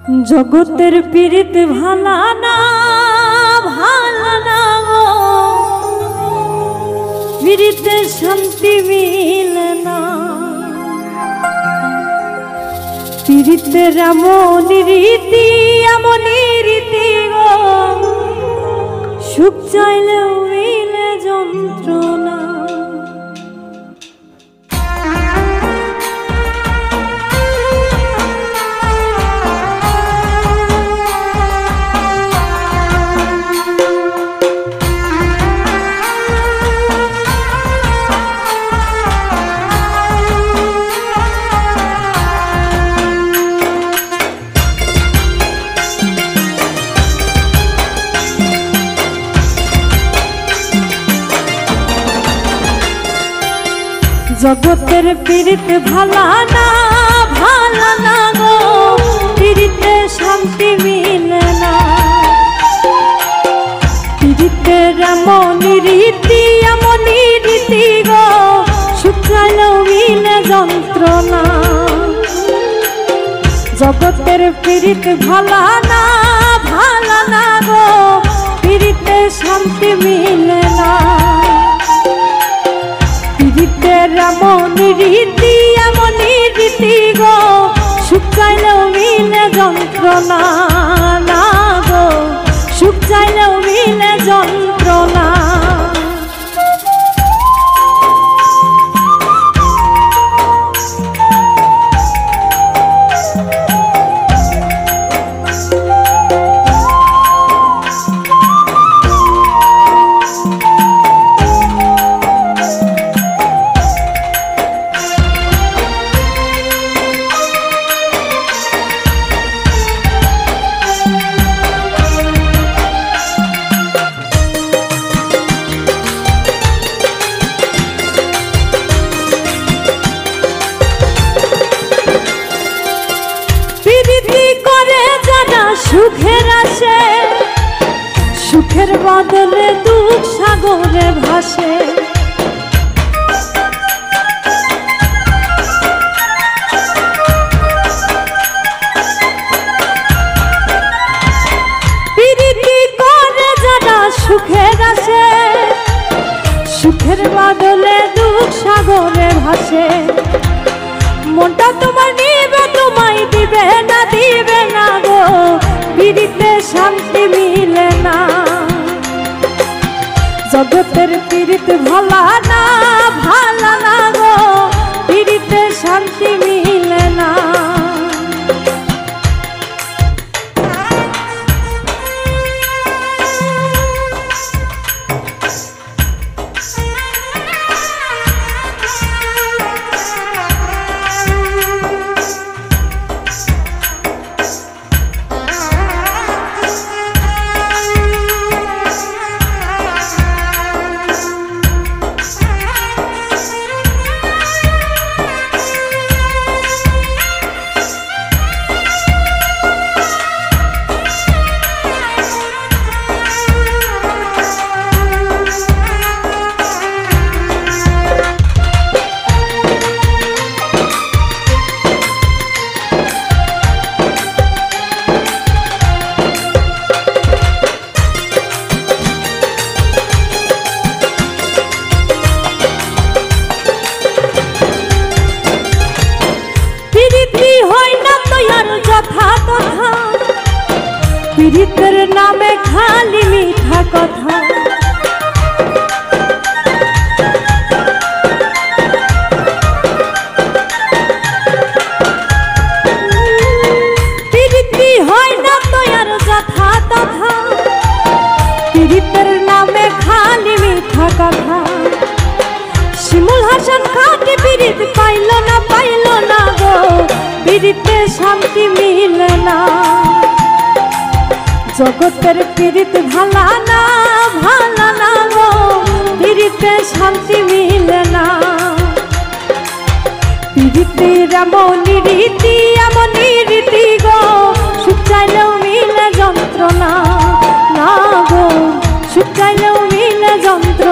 জগতের পীড়িত ভালা না গো, পীড়িতে শান্তি মিলে না। পীড়িতের এমন রীতি গো, সুখ চাইলেও মিলে যন্ত্রণা। জগতের পীড়িত ভালা না গো, পীড়িতে শান্তি মিলে না। পীড়িতের এমন রীতি গো, সুখ চাইলেও মিলে যন্ত্রণা। জগতের পীড়িত ভালা না গো, পীড়িতে শান্তি মিলে না। পীড়িতের এমন রীতি গো, সুখ চাইলেও মিলে যন্ত্রণা না গো, সুখ চাইলেও মিলে যন্ত্রণা। সুখের আসে, সুখের বদলে দুঃখ সাগরে ভাসে। প্রীতি করে যারা সুখের আসে, সুখের বদলে দুঃখ সাগরে ভাসে। মনটা তোমার নিবে, তোমায় দিবে না গো, পীড়িতে শান্তি মিলে না। জগতের পীড়িত ভালা না গো, পীড়িতে শান্তি মিলে না। পীড়িতের নামে খালি মিঠা কথা, পীড়িতি হয় না তো আর যথা তথা। পীড়িতের নামে খালি মিঠা কথা। শিমুল হাসান খাটি পীড়িত পাইল না গো, পীড়িতে শান্তি মিলে না। জগতের পীড়িত ভালা না গো, পীড়িতে শান্তি মিলে না। পীড়িতের এমন রীতি গো, সুখ চাইলেও মিলে যন্ত্রণা না গো, সুখ চাইলেও মিলে যন্ত্রণা।